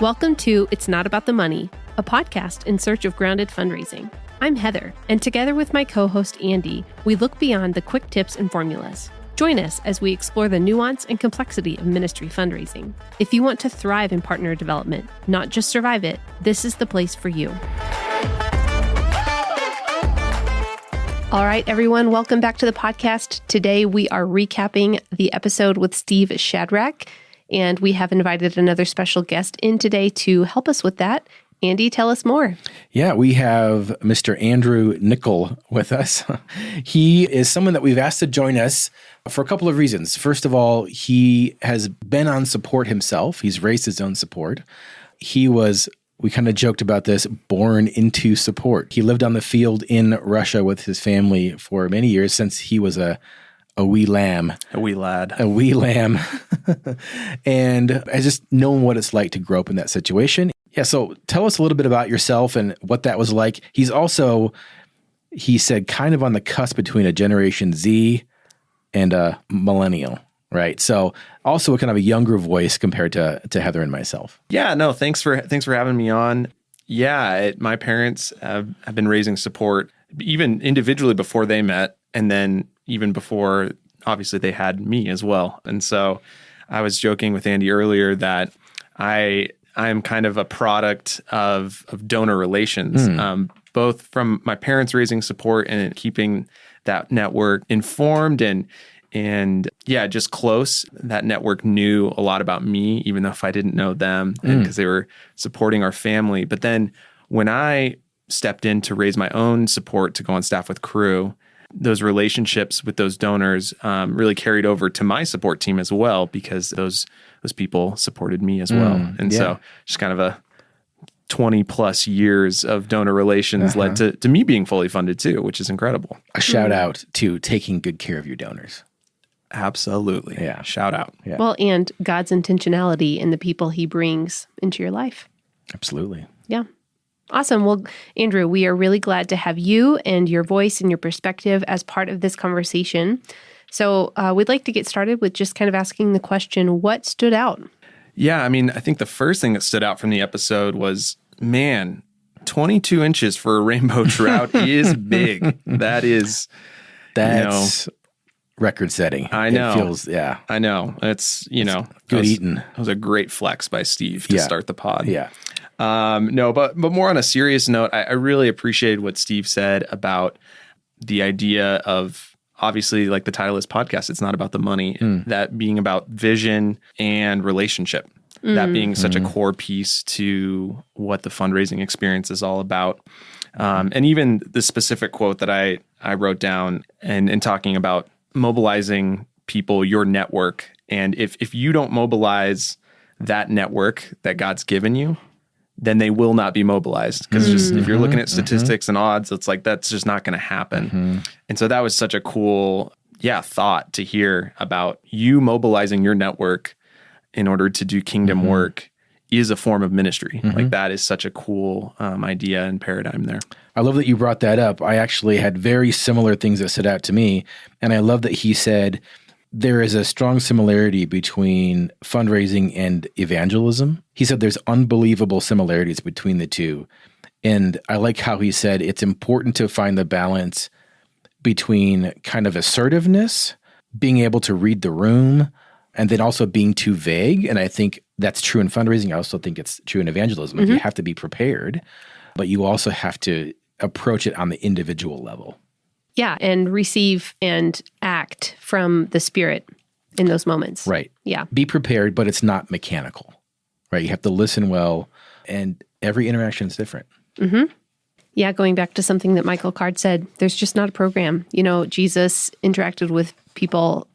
Welcome to It's Not About the Money, a podcast in search of grounded fundraising. I'm Heather, and together with my co-host Andy, we look beyond the quick tips and formulas. Join us as we explore the nuance and complexity of ministry fundraising. If you want to thrive in partner development, not just survive it, this is the place for you. All right, everyone, welcome back to the podcast. Today, we are recapping the episode with Steve Shadrach, and we have invited another special guest in today to help us with that. Andy, tell us more. Yeah, we have Mr. Andrew Nicholl with us. He is someone that we've asked to join us for a couple of reasons. First of all, he has been on support himself. He's raised his own support. He was, we kind of joked about this, born into support. He lived on the field in Russia with his family for many years since he was a wee lamb. A wee lad. A wee lamb. And has just known what it's like to grow up in that situation. Yeah, so tell us a little bit about yourself and what that was like. He's also, he said, kind of on the cusp between a Generation Z and a millennial, right? So also a kind of a younger voice compared to Heather and myself. Yeah, no, thanks for having me on. Yeah, my parents have been raising support even individually before they met, and then even before, obviously, they had me as well. And so I was joking with Andy earlier that I'm kind of a product of donor relations, both from my parents raising support and keeping that network informed and yeah, just close. That network knew a lot about me, even though if I didn't know them, because they were supporting our family. But then when I stepped in to raise my own support to go on staff with Cru, those relationships with those donors really carried over to my support team as well, because those people supported me as well. And so just kind of a 20 plus years of donor relations led to me being fully funded too, which is incredible. A shout out to taking good care of your donors. Absolutely. Yeah. Shout out. Yeah. Well, and God's intentionality in the people he brings into your life. Absolutely. Yeah. Awesome. Well, Andrew, we are really glad to have you and your voice and your perspective as part of this conversation. So we'd like to get started with just kind of asking the question, what stood out? Yeah, I mean, I think the first thing that stood out from the episode was, man, 22 inches for a rainbow trout is big. That's record setting. I know. It feels, I know. It's, good eating. It was a great flex by Steve to start the pod. Yeah. No, but more on a serious note, I really appreciated what Steve said about the idea of, obviously, like the title of this podcast, it's not about the money, that being about vision and relationship, that being such a core piece to what the fundraising experience is all about. And even the specific quote that I wrote down and talking about mobilizing people, your network. And if you don't mobilize that network that God's given you, then they will not be mobilized. Because just if you're looking at statistics and odds, it's like that's just not going to happen. And so that was such a cool, thought to hear about you mobilizing your network in order to do kingdom work is a form of ministry. Like that is such a cool idea and paradigm there. I love that you brought that up. I actually had very similar things that stood out to me. And I love that he said there is a strong similarity between fundraising and evangelism. He said there's unbelievable similarities between the two. And I like how he said it's important to find the balance between kind of assertiveness, being able to read the room, and then also being too vague. And I think that's true in fundraising. I also think it's true in evangelism. Like you have to be prepared, but you also have to approach it on the individual level. Yeah, and receive and act from the Spirit in those moments. Right. Yeah. Be prepared, but it's not mechanical, right? You have to listen well, and every interaction is different. Yeah, going back to something that Michael Card said, there's just not a program. Jesus interacted with people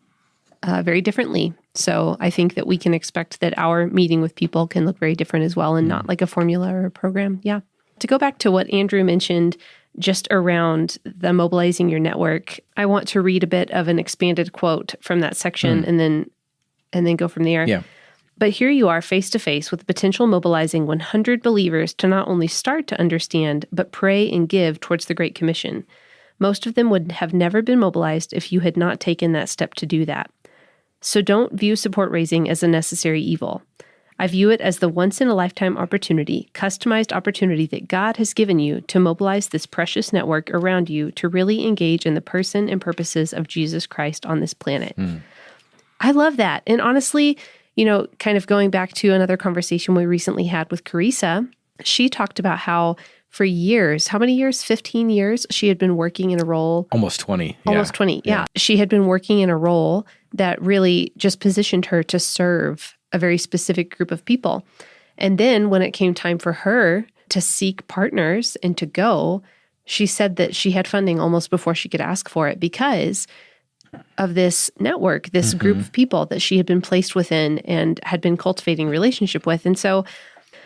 very differently. So I think that we can expect that our meeting with people can look very different as well and not like a formula or a program. Yeah. To go back to what Andrew mentioned just around the mobilizing your network, I want to read a bit of an expanded quote from that section and then go from there. Yeah. But here you are face to face with the potential mobilizing 100 believers to not only start to understand, but pray and give towards the Great Commission. Most of them would have never been mobilized if you had not taken that step to do that. So don't view support raising as a necessary evil. I view it as the once-in-a-lifetime opportunity, customized opportunity that God has given you to mobilize this precious network around you to really engage in the person and purposes of Jesus Christ on this planet. I love that. And honestly, kind of going back to another conversation we recently had with Carissa, she talked about how for years, how many years? 15 years, she had been working in a role. Almost 20. Almost 20. Yeah. She had been working in a role that really just positioned her to serve a very specific group of people. And then when it came time for her to seek partners and to go, she said that she had funding almost before she could ask for it because of this network, this group of people that she had been placed within and had been cultivating relationship with. And so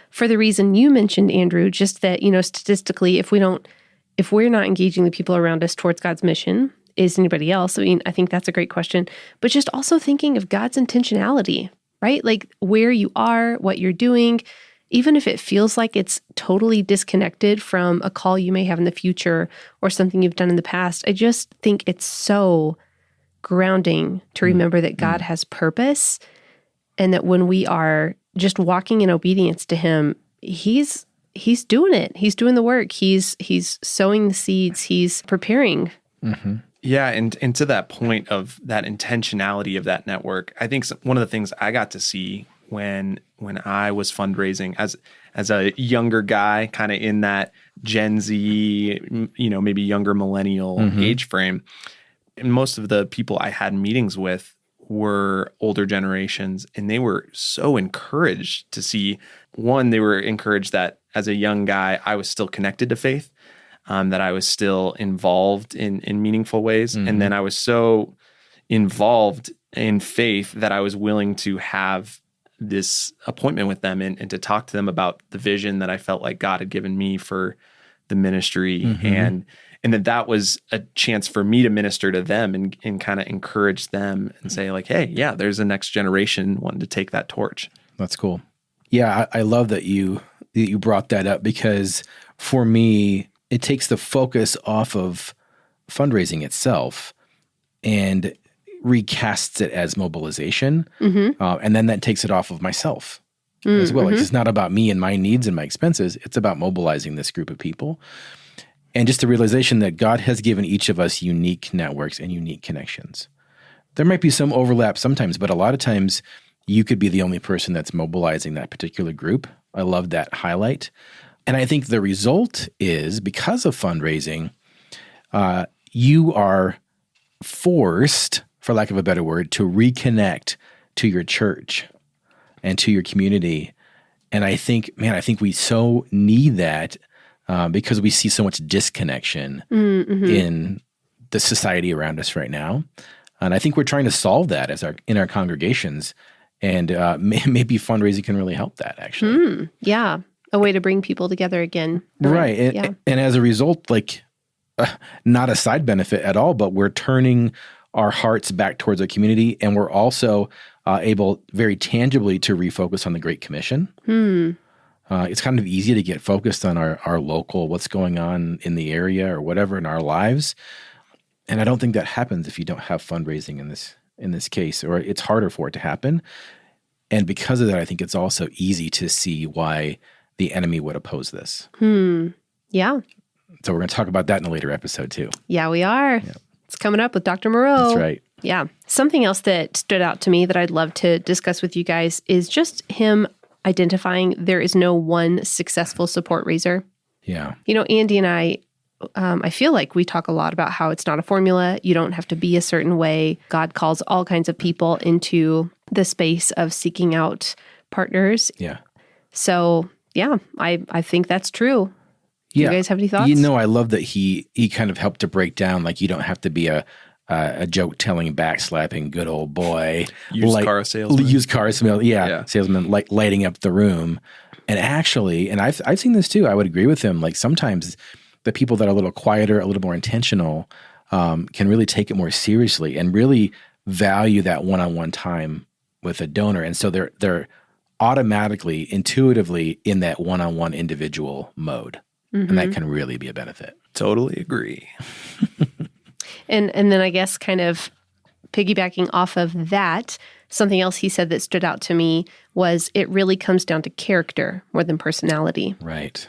for the reason you mentioned, Andrew, just that, statistically, if we're not engaging the people around us towards God's mission, is anybody else? I mean, I think that's a great question, but just also thinking of God's intentionality, right? Like where you are, what you're doing, even if it feels like it's totally disconnected from a call you may have in the future or something you've done in the past. I just think it's so grounding to remember that God has purpose and that when we are just walking in obedience to him, he's doing it. He's doing the work. He's sowing the seeds. He's preparing. Yeah. And to that point of that intentionality of that network, I think one of the things I got to see when I was fundraising as a younger guy, kind of in that Gen Z, maybe younger millennial age frame, and most of the people I had meetings with were older generations, and they were so encouraged to see, one, they were encouraged that as a young guy, I was still connected to faith, that I was still involved in meaningful ways. And then I was so involved in faith that I was willing to have this appointment with them and to talk to them about the vision that I felt like God had given me for the ministry. And that was a chance for me to minister to them and kind of encourage them and say like, hey, yeah, there's a next generation wanting to take that torch. That's cool. Yeah, I love that you brought that up because for me, it takes the focus off of fundraising itself and recasts it as mobilization. And then that takes it off of myself as well. Like, it's not about me and my needs and my expenses. It's about mobilizing this group of people. And just the realization that God has given each of us unique networks and unique connections. There might be some overlap sometimes, but a lot of times you could be the only person that's mobilizing that particular group. I love that highlight. And I think the result is, because of fundraising, you are forced, for lack of a better word, to reconnect to your church and to your community. And I think we so need that because we see so much disconnection in the society around us right now. And I think we're trying to solve that in our congregations. And maybe fundraising can really help that, actually. Yeah. A way to bring people together again. Right. And as a result, not a side benefit at all, but we're turning our hearts back towards our community. And we're also able very tangibly to refocus on the Great Commission. It's kind of easy to get focused on our local, what's going on in the area or whatever in our lives. And I don't think that happens if you don't have fundraising in this case, or it's harder for it to happen. And because of that, I think it's also easy to see why the enemy would oppose this. Yeah. So we're going to talk about that in a later episode too. Yeah, we are. Yeah. It's coming up with Dr. Moreau. That's right. Yeah. Something else that stood out to me that I'd love to discuss with you guys is just him identifying there is no one successful support raiser. Yeah. Andy and I feel like we talk a lot about how it's not a formula. You don't have to be a certain way. God calls all kinds of people into the space of seeking out partners. Yeah. So, yeah, I think that's true. Do you guys have any thoughts? I love that he kind of helped to break down, like, you don't have to be a joke-telling, backslapping, good old boy. Used car salesman. Salesman, like lighting up the room. And actually, and I've seen this too, I would agree with him, like sometimes the people that are a little quieter, a little more intentional, can really take it more seriously and really value that one-on-one time with a donor. And so they're automatically, intuitively in that one-on-one individual mode. And that can really be a benefit. Totally agree. And then I guess kind of piggybacking off of that, something else he said that stood out to me was it really comes down to character more than personality. Right.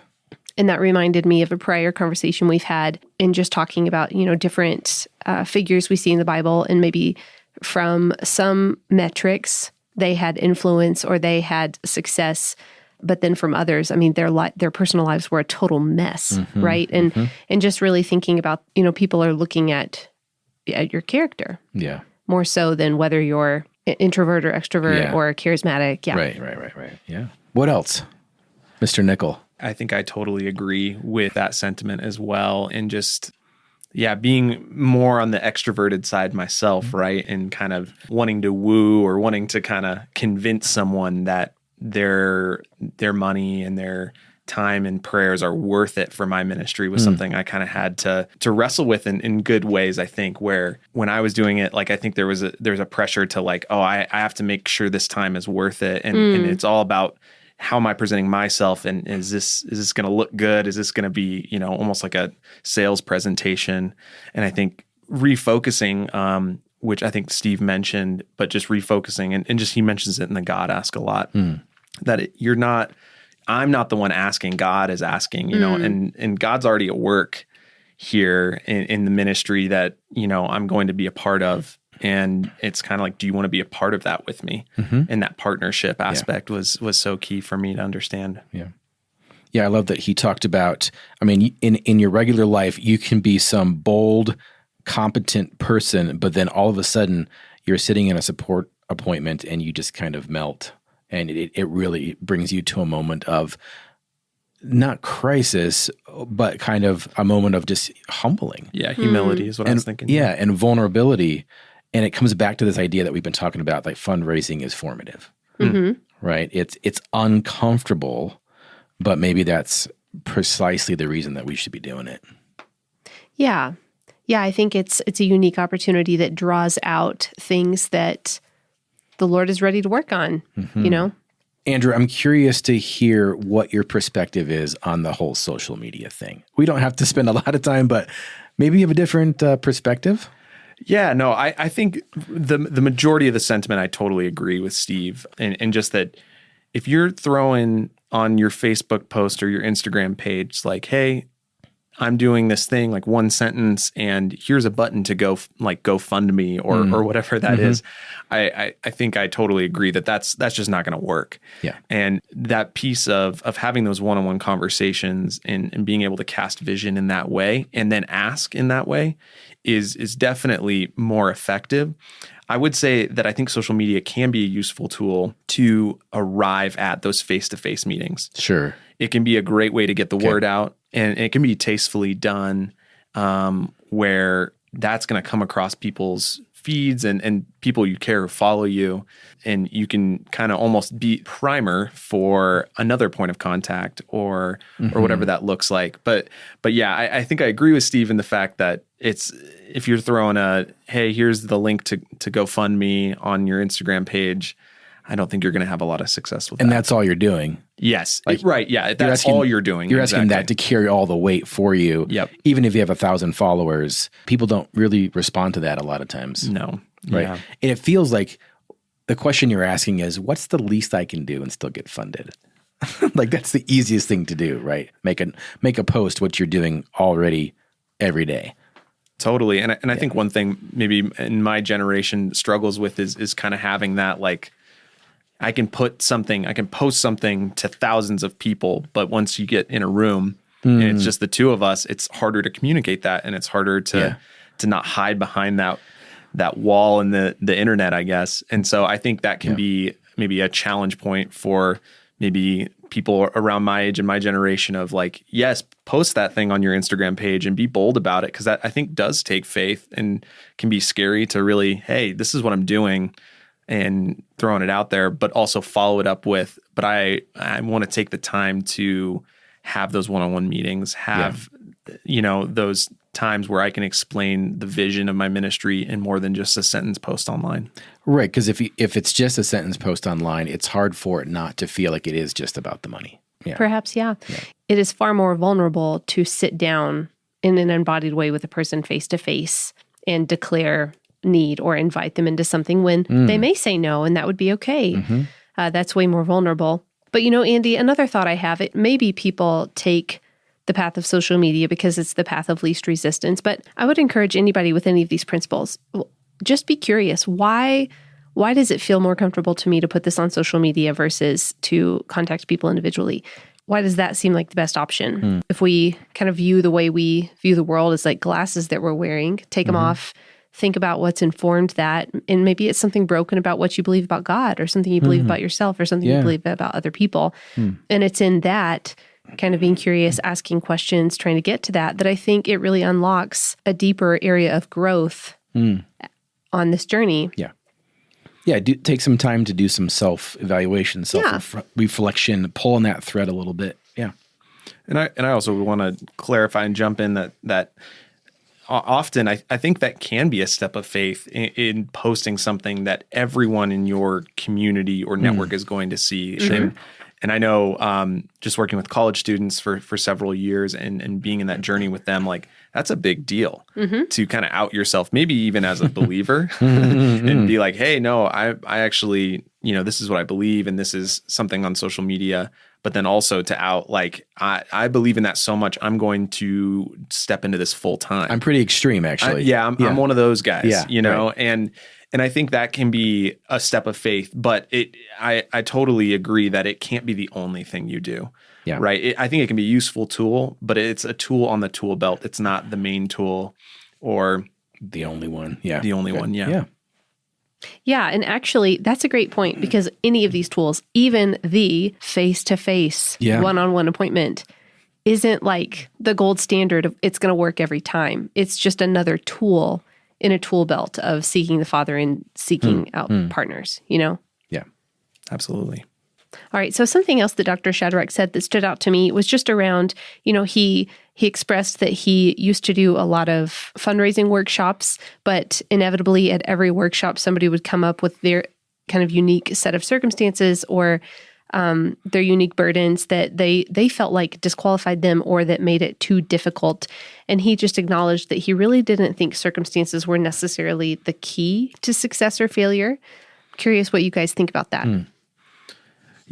And that reminded me of a prior conversation we've had in just talking about, different figures we see in the Bible, and maybe from some metrics, they had influence or they had success. But then from others, I mean, their personal lives were a total mess, right? And just really thinking about, people are looking at your character. Yeah. More so than whether you're introvert or extrovert or charismatic. Yeah. Right. Yeah. What else, Mr. Nicholl? I think I totally agree with that sentiment as well. And just, being more on the extroverted side myself, right? And kind of wanting to woo or wanting to kind of convince someone that their money and their time and prayers are worth it for my ministry was something I kind of had to wrestle with in good ways, I think, where when I was doing it, like, I think there's a pressure to like, I have to make sure this time is worth it. And it's all about how am I presenting myself? And is this going to look good? Is this going to be, almost like a sales presentation? And I think refocusing, which I think Steve mentioned, but just refocusing and just, he mentions it in the God Ask a lot, that I'm not the one asking, God is asking, and God's already at work here in the ministry that, I'm going to be a part of. And it's kind of like, do you want to be a part of that with me? And that partnership aspect was so key for me to understand. Yeah, I love that he talked about, I mean, in your regular life, you can be some bold, competent person, but then all of a sudden you're sitting in a support appointment and you just kind of melt. And it really brings you to a moment of not crisis, but kind of a moment of just humbling. Yeah, humility is what I was thinking. Yeah, and vulnerability. And it comes back to this idea that we've been talking about, like fundraising is formative, right? It's uncomfortable, but maybe that's precisely the reason that we should be doing it. Yeah. Yeah, I think it's a unique opportunity that draws out things that the Lord is ready to work on, Andrew, I'm curious to hear what your perspective is on the whole social media thing. We don't have to spend a lot of time, but maybe you have a different perspective? Yeah, no, I think the majority of the sentiment, I totally agree with Steve. And just that if you're throwing on your Facebook post or your Instagram page, like, hey, I'm doing this thing, like one sentence, and here's a button to go fund me or whatever that is. I think I totally agree that's just not going to work. Yeah. And that piece of having those one-on-one conversations and being able to cast vision in that way and then ask in that way is definitely more effective. I would say that I think social media can be a useful tool to arrive at those face-to-face meetings. Sure. It can be a great way to get the word out, and it can be tastefully done, where that's going to come across people's feeds and people you care who follow you, and you can kind of almost be primer for another point of contact or whatever that looks like. But yeah, I think I agree with Steve in the fact that if you're throwing hey, here's the link to GoFundMe on your Instagram page, I don't think you're going to have a lot of success with that. And that's all you're doing. Yes. Right. Yeah. That's all you're doing. You're asking that to carry all the weight for you. Yep. Even if you have 1,000 followers, people don't really respond to that a lot of times. No. Right. Yeah. And it feels like the question you're asking is, what's the least I can do and still get funded? Like, that's the easiest thing to do, right? Make a post what you're doing already every day. Totally. And I think one thing maybe in my generation struggles with is kind of having that, like, I can post something to thousands of people, but once you get in a room and it's just the two of us, it's harder to communicate that, and it's harder to not hide behind that wall in the internet, I guess. And so I think that can be maybe a challenge point for maybe people around my age and my generation of, like, yes, post that thing on your Instagram page and be bold about it, because that, I think, does take faith and can be scary to really, hey, this is what I'm doing, and throwing it out there, but also follow it up with, but I want to take the time to have those one-on-one meetings, those times where I can explain the vision of my ministry in more than just a sentence post online. Right, because if it's just a sentence post online, it's hard for it not to feel like it is just about the money. Yeah. Perhaps, yeah. It is far more vulnerable to sit down in an embodied way with a person face to face and declare need or invite them into something when they may say no, and that would be okay. That's way more vulnerable. But, Andy, another thought I have, it maybe people take the path of social media because it's the path of least resistance. But I would encourage anybody with any of these principles, just be curious. Why does it feel more comfortable to me to put this on social media versus to contact people individually? Why does that seem like the best option? If we kind of view the way we view the world as like glasses that we're wearing, take them off, think about what's informed that, and maybe it's something broken about what you believe about God or something you believe about yourself or something you believe about other people. And it's in that kind of being curious, asking questions, trying to get to that I think it really unlocks a deeper area of growth on this journey. Yeah, take some time to do some self-evaluation, self-reflection, pull on that thread a little bit. Yeah. And I also want to clarify and jump in that often I think that can be a step of faith in posting something that everyone in your community or network is going to see. And I know just working with college students for several years and being in that journey with them, like that's a big deal to kind of out yourself, maybe even as a believer and be like, hey, no, I actually, this is what I believe and this is something on social media. But then also to out, like, I believe in that so much, I'm going to step into this full time. I'm pretty extreme, actually. I'm one of those guys, right. And I think that can be a step of faith, but I totally agree that it can't be the only thing you do. Yeah. Right. I think it can be a useful tool, but it's a tool on the tool belt. It's not the main tool or the only one. Yeah. The only one. Yeah. Yeah, and actually, that's a great point because any of these tools, even the face-to-face, one-on-one appointment, isn't like the gold standard of it's going to work every time. It's just another tool in a tool belt of seeking the Father and seeking out partners, Yeah, absolutely. All right. So something else that Dr. Shadrach said that stood out to me was just around, he expressed that he used to do a lot of fundraising workshops, but inevitably at every workshop, somebody would come up with their kind of unique set of circumstances or their unique burdens that they felt like disqualified them or that made it too difficult. And he just acknowledged that he really didn't think circumstances were necessarily the key to success or failure. Curious what you guys think about that.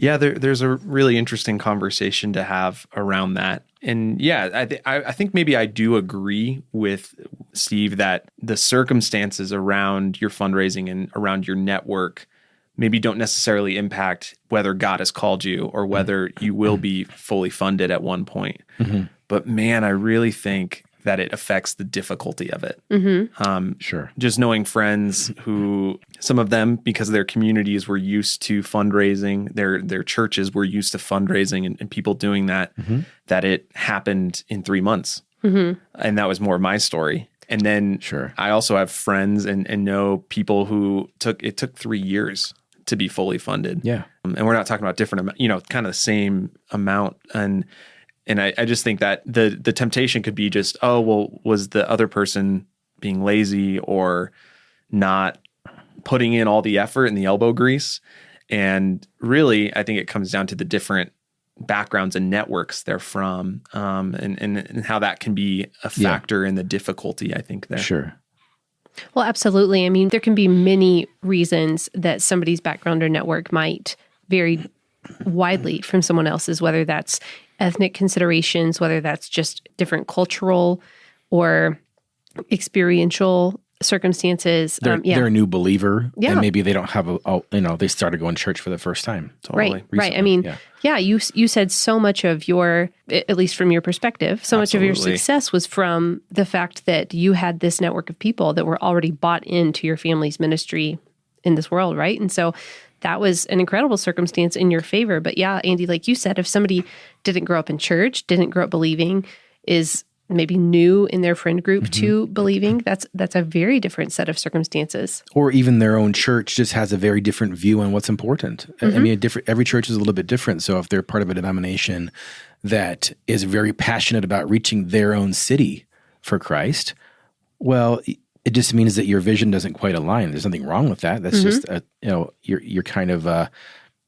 Yeah, there's a really interesting conversation to have around that. And I think maybe I do agree with Steve that the circumstances around your fundraising and around your network maybe don't necessarily impact whether God has called you or whether you will be fully funded at one point. But man, I really think that it affects the difficulty of it. Sure. Just knowing friends who, some of them, because their communities were used to fundraising, their churches were used to fundraising and people doing that, that it happened in 3 months. And that was more my story. And then I also have friends and know people who it took 3 years to be fully funded. Yeah. And we're not talking about different, kind of the same amount. And I just think that the temptation could be just, oh, well, was the other person being lazy or not putting in all the effort and the elbow grease? And really, I think it comes down to the different backgrounds and networks they're from, and how that can be a factor in the difficulty, I think, there. Sure. Well, absolutely. I mean, there can be many reasons that somebody's background or network might vary widely from someone else's, whether that's ethnic considerations, whether that's just different cultural or experiential circumstances. They're a new believer, and maybe they don't have they started going to church for the first time. Totally. Right. I mean, you said so much of your, at least from your perspective, so much of your success was from the fact that you had this network of people that were already bought into your family's ministry in this world, right? And so that was an incredible circumstance in your favor. But yeah, Andy, like you said, if somebody didn't grow up in church, didn't grow up believing, is maybe new in their friend group to believing, that's a very different set of circumstances. Or even their own church just has a very different view on what's important. I mean, every church is a little bit different. So if they're part of a denomination that is very passionate about reaching their own city for Christ, well, it just means that your vision doesn't quite align. There's nothing wrong with that. That's just, you're kind of, and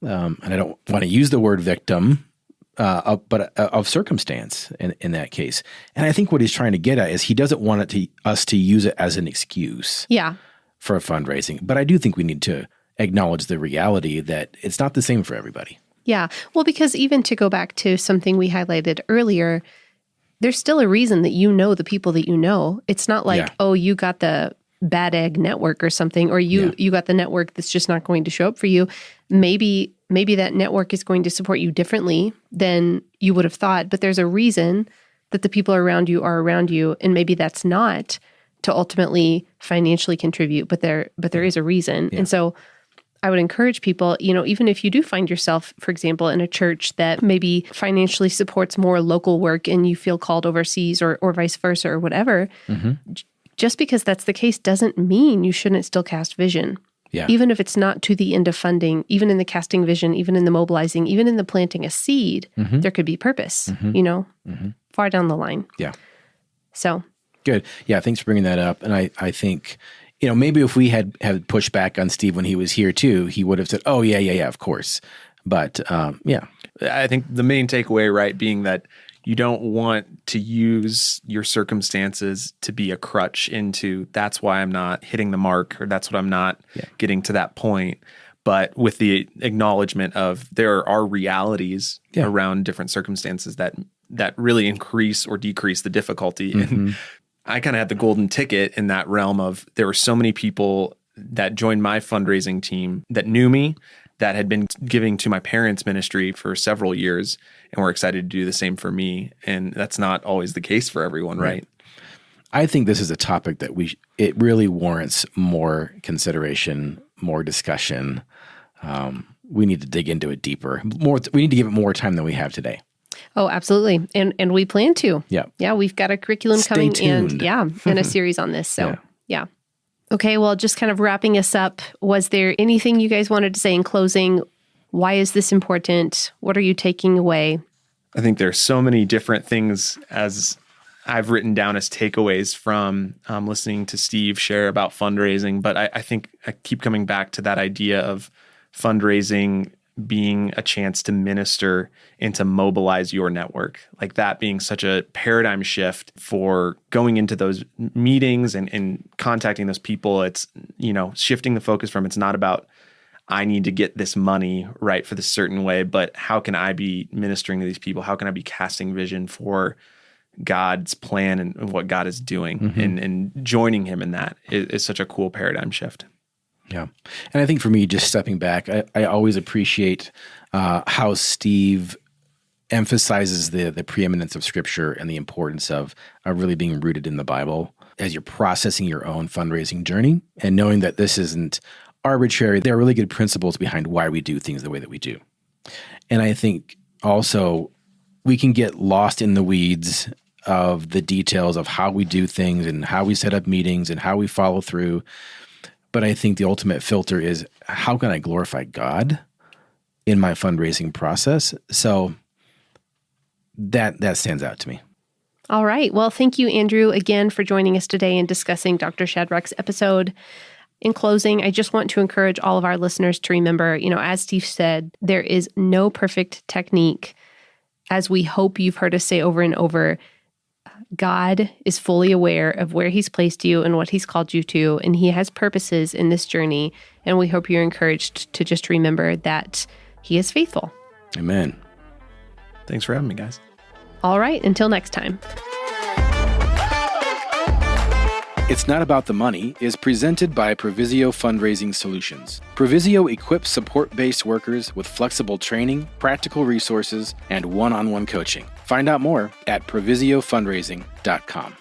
I don't want to use the word victim, but of circumstance in that case. And I think what he's trying to get at is he doesn't want us to use it as an excuse. Yeah. for fundraising. But I do think we need to acknowledge the reality that it's not the same for everybody. Yeah. Well, because even to go back to something we highlighted earlier, there's still a reason that you know the people that you know. It's not like, oh, you got the bad egg network or something, or you got the network that's just not going to show up for you. Maybe that network is going to support you differently than you would have thought, but there's a reason that the people around you are around you, and maybe that's not to ultimately financially contribute, but there is a reason. And so I would encourage people, even if you do find yourself, for example, in a church that maybe financially supports more local work and you feel called overseas or vice versa or whatever, just because that's the case doesn't mean you shouldn't still cast vision. Yeah. Even if it's not to the end of funding, even in the casting vision, even in the mobilizing, even in the planting a seed, there could be purpose, far down the line. Yeah. So. Good. Yeah, thanks for bringing that up. And I think, maybe if we had pushed back on Steve when he was here too, he would have said, oh, yeah, of course. But I think the main takeaway, right, being that you don't want to use your circumstances to be a crutch into that's why I'm not hitting the mark or that's what I'm not getting to that point. But with the acknowledgement of there are realities around different circumstances that really increase or decrease the difficulty. And I kind of had the golden ticket in that realm of there were so many people that joined my fundraising team that knew me, that had been giving to my parents' ministry for several years and were excited to do the same for me. And that's not always the case for everyone, right? I think this is a topic that it really warrants more consideration, more discussion. We need to dig into it deeper. We need to give it more time than we have today. Oh, absolutely. And we plan to. Yeah. Yeah, we've got a curriculum coming tuned. and a series on this. So, yeah. Okay, well, just kind of wrapping us up, was there anything you guys wanted to say in closing? Why is this important? What are you taking away? I think there's so many different things as I've written down as takeaways from listening to Steve share about fundraising. But I think I keep coming back to that idea of fundraising being a chance to minister and to mobilize your network, like that being such a paradigm shift for going into those meetings and contacting those people. It's, shifting the focus from, it's not about, I need to get this money right for this certain way, but how can I be ministering to these people? How can I be casting vision for God's plan and what God is doing and joining him in that is such a cool paradigm shift. Yeah. And I think for me, just stepping back, I always appreciate how Steve emphasizes the preeminence of Scripture and the importance of really being rooted in the Bible as you're processing your own fundraising journey and knowing that this isn't arbitrary. There are really good principles behind why we do things the way that we do. And I think also we can get lost in the weeds of the details of how we do things and how we set up meetings and how we follow through. But I think the ultimate filter is, how can I glorify God in my fundraising process? So that stands out to me. All right. Well, thank you, Andrew, again for joining us today and discussing Dr. Shadrach's episode. In closing, I just want to encourage all of our listeners to remember, as Steve said, there is no perfect technique. As we hope you've heard us say over and over, God is fully aware of where he's placed you and what he's called you to, and he has purposes in this journey. And we hope you're encouraged to just remember that he is faithful. Amen. Thanks for having me, guys. All right. Until next time. It's Not About the Money is presented by Provisio Fundraising Solutions. Provisio equips support-based workers with flexible training, practical resources, and one-on-one coaching. Find out more at provisiofundraising.com.